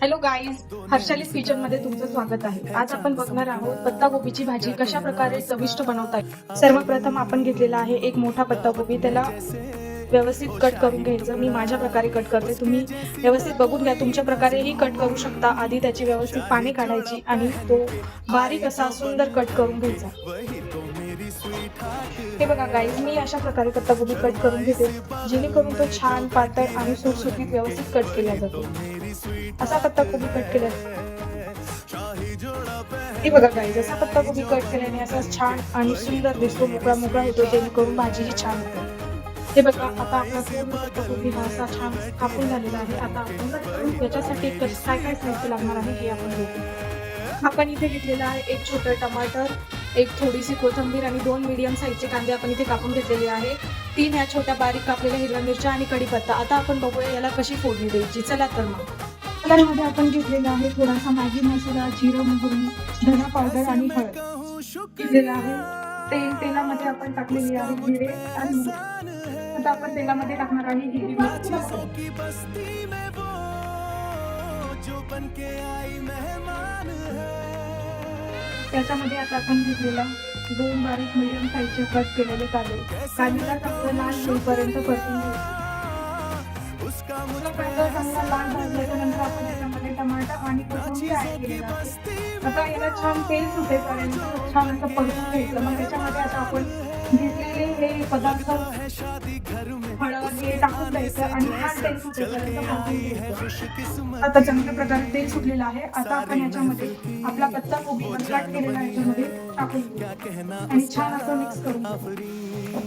Hello guys, हर्षालीस kitchen मध्ये तुमचं स्वागत आहे. आज आपण बघणार आहोत पत्तागोबीची भाजी कशा प्रकारे चविष्ट बनवता येईल. सर्वप्रथम आपण घेतलेला आहे एक मोठा पत्तागोबी. त्याला व्यवस्थित कट करून घ्यायचं. मी माझ्या प्रकारे कट करते, तुम्ही व्यवस्थित बघून घ्या, तुमच्या प्रकारेही कट करू शकता. आधी त्याची व्यवस्थित पाने काढायची आणि तो बारीक असा सुंदर कट करून घ्यायचा. हे बघा गाईज, मी अशा प्रकारे पत्तागोबी कट करून घेते, जेणेकरून तो छान पातळ आणि सुटसुटीत व्यवस्थित कट केला जातो. असा पत्तागोबी कट केला. हे बघा गाईज, असा पत्तागोबी कट केल्याने असा छान आणि सुंदर दिसतो, मोकळा मोकळा होतो, जेणेकरून भाजीही छान होते. हे बघा, आता आपला पूर्ण पत्तागोबी हा असा छान कापून झालेला आहे. आता आपण याच्यासाठी काय काय साहित्य लागणार आहे हे आपण बघू. आपण इथे घेतलेला आहे एक छोटं टमाटर, एक थोडीशी कोथिंबीर आणि 2 मीडियम साईजचे कांदे आपण इथे कापून घेतलेले आहे. 3 ह्या छोट्या बारीक कापलेल्या हिरव्या मिरच्या आणि कढीपत्ता. आता आपण बघूया याला कशी फोडणी द्यायची. चला तर मग. कलरमध्ये आपण घेतलेला आहे थोडासा मॅगी मसाला, जिरं, मोहरी, धना पावडर आणि हळद घेतलेला आहे. तेलामध्ये आपण टाकलेली आहे जिरे आणि आता आपण तेलामध्ये टाकणार आहे हिरवी मिरची. त्याच्यामध्ये आता आपण घेतलेला 2 बारीक मीडियम साईजचे कट केलेले कांद्याला चांगलं लाल होईपर्यंत परतून घ्यायचं. चांगला लाल भाजल्यानंतर आपण याच्यामध्ये टमाटर आणि कोथिंबीर ऍड केलेला आहे. आता याला छान तेल सुटेपर्यंत छान असं परतून घ्यायचं. मग त्याच्यामध्ये आता आपण घेतलेले हे पदार्थ हळद हे टाकून द्यायचं आणि छान तेल सुटेपर्यंत भाजून घ्यायचं. आता चांगल्या प्रकारे तेल सुटलेलं आहे. आता आपण याच्यामध्ये आपला पत्तागोबी कट केलेला याच्यामध्ये टाकून घेऊ आणि छान असं मिक्स करून घेऊ.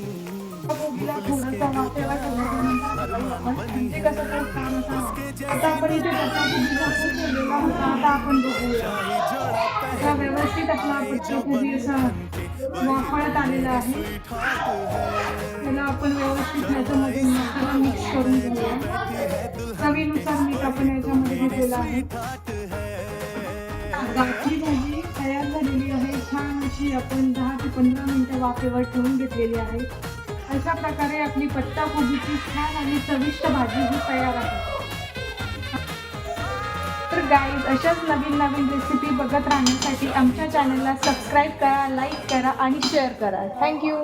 कोबीला थोडंसं वाफेवर ठेवल्यानंतर म्हणजे कसं तर छान असं. आता आपण इथे पत्तागोबी टाकून ठेवलेला होता. आता आपण बघूया, आता व्यवस्थित आपला पत्तागोबी असा वाफळत आलेला आहे. त्याला आपण व्यवस्थित याच्यामध्ये मसाला मिक्स करून घेऊया. चवीनुसार मीठ आपण याच्यामध्ये घेतलेलं आहे. आपली भाजी तयार झालेली आहे. छान अशी आपण 10 ते 15 मिनिटं वाफेवर ठेवून घेतलेली आहे. अशा प्रकारे आपली पत्तागोबीची छान आणि चविष्ट भाजी ही तयार आहे. तर गाईज, अशाच नवीन नवीन रेसिपी बघत राहण्यासाठी आमच्या चॅनलला सबस्क्राईब करा, लाईक करा आणि शेअर करा. थँक्यू.